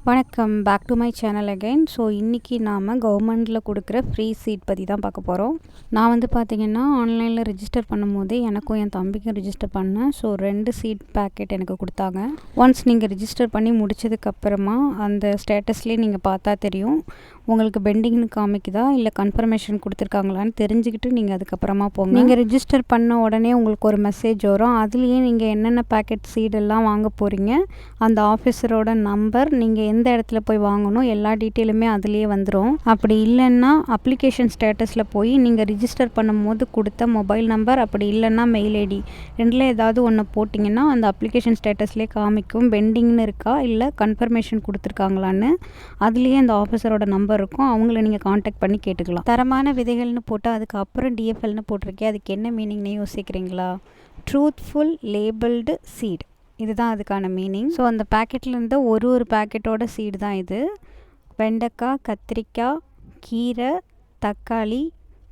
வணக்கம் back to my channel again. So இன்றைக்கி நாம் கவர்மெண்ட்டில் கொடுக்குற ஃப்ரீ சீட் பற்றி தான் பார்க்க போகிறோம். நான் வந்து பார்த்திங்கன்னா ஆன்லைனில் ரிஜிஸ்டர் பண்ணும்போதே எனக்கும் என் தம்பிக்கும் ரிஜிஸ்டர் பண்ணேன். ஸோ 2 சீட் பேக்கெட் எனக்கு கொடுத்தாங்க. ஒன்ஸ் நீங்கள் ரிஜிஸ்டர் பண்ணி முடித்ததுக்கப்புறமா அந்த ஸ்டேட்டஸ்லேயே நீங்கள் பார்த்தா தெரியும் உங்களுக்கு பெண்டிங்னு காமிக்குதா இல்லை கன்ஃபர்மேஷன் கொடுத்துருக்காங்களான்னு தெரிஞ்சுக்கிட்டு நீங்கள் அதுக்கப்புறமா போங்க. நீங்கள் ரிஜிஸ்டர் பண்ண உடனே உங்களுக்கு ஒரு மெசேஜ் வரும். அதுலேயே நீங்கள் என்னென்ன பேக்கெட் சீடெல்லாம் வாங்க போகிறீங்க, அந்த ஆஃபீஸரோட நம்பர், நீங்கள் எந்த இடத்துல போய் வாங்கணும், எல்லா டீட்டெயிலுமே அதுலேயே வந்துடும். அப்படி இல்லைன்னா அப்ளிகேஷன் ஸ்டேட்டஸில் போய் நீங்கள் ரிஜிஸ்டர் பண்ணும்போது கொடுத்த மொபைல் நம்பர், அப்படி இல்லைன்னா மெயில் ஐடி ரெண்டில் ஏதாவது ஒன்று போட்டிங்கன்னா அந்த அப்ளிகேஷன் ஸ்டேட்டஸ்லேயே காமிக்கும் பெண்டிங்னு இருக்கா இல்லை கன்ஃபர்மேஷன் கொடுத்துருக்காங்களான்னு. அதுலேயே அந்த ஆஃபீஸரோட நம்பர் இருக்கும், அவங்கள நீங்கள் காண்டாக்ட் பண்ணி கேட்டுக்கலாம். தரமான விதைகள்னு போட்டால் அதுக்கப்புறம் டிஎஃப்எல்னு போட்டிருக்கேன். அதுக்கு என்ன மீனிங்னே யோசிக்கிறீங்களா? ட்ரூத்ஃபுல் லேபிள்டு சீட், இதுதான் அதுக்கான மீனிங். ஸோ அந்த பேக்கெட்லேருந்து ஒரு பேக்கெட்டோட சீடு தான் இது. வெண்டைக்காய், கத்திரிக்காய், கீரை, தக்காளி,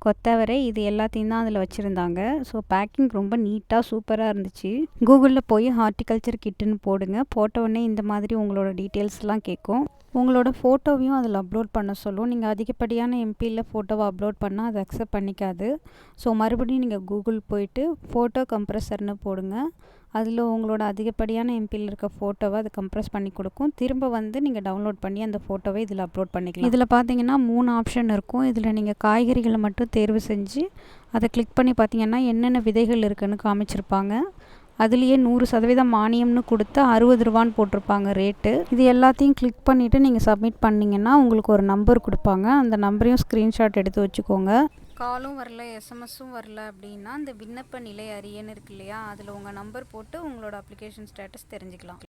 கொத்தவரை, இது எல்லாத்தையும் தான் அதில் வச்சுருந்தாங்க. ஸோ பேக்கிங் ரொம்ப நீட்டாக சூப்பராக இருந்துச்சு. கூகுளில் போய் ஹார்டிகல்ச்சர் கிட்டுன்னு போடுங்க. போட்ட உடனே இந்த மாதிரி உங்களோட டீட்டெயில்ஸ்லாம் கேட்கும். உங்களோட ஃபோட்டோவையும் அதில் அப்லோட் பண்ண சொல்லும். நீங்கள் அதிகப்படியான எம்பியில் ஃபோட்டோவை அப்லோட் பண்ணால் அது அக்செப்ட் பண்ணிக்காது. ஸோ மறுபடியும் நீங்கள் கூகுள் போயிட்டு ஃபோட்டோ கம்ப்ரெஸர்னு போடுங்க. அதில் உங்களோட அதிகப்படியான எம்பியில் இருக்க ஃபோட்டோவை அது கம்ப்ரெஸ் பண்ணி கொடுக்கும். திரும்ப வந்து நீங்கள் டவுன்லோட் பண்ணி அந்த ஃபோட்டோவை இதில் அப்லோட் பண்ணிக்கலாம். இதில் பார்த்தீங்கன்னா 3 ஆப்ஷன் இருக்கும். இதில் நீங்கள் காய்கறிகளை மட்டும் தேர்வு செஞ்சு அதை கிளிக் பண்ணி பார்த்தீங்கன்னா என்னென்ன விதைகள் இருக்குதுன்னு காமிச்சிருப்பாங்க. அதுலேயே 100% மானியம்னு கொடுத்து 60 ரூபான்னு போட்டிருப்பாங்க ரேட்டு. இது எல்லாத்தையும் கிளிக் பண்ணிவிட்டு நீங்கள் சப்மிட் பண்ணிங்கன்னா உங்களுக்கு ஒரு நம்பர் கொடுப்பாங்க. அந்த நம்பரையும் ஸ்க்ரீன்ஷாட் எடுத்து வச்சுக்கோங்க. காலும் வரல, எஸ்எம்எஸும் வரல அப்படின்னா அந்த விண்ணப்ப நிலை அறியன்னு இருக்கு இல்லையா, அதில் உங்கள் நம்பர் போட்டு உங்களோட அப்ளிகேஷன் ஸ்டேட்டஸ் தெரிஞ்சுக்கலாம்.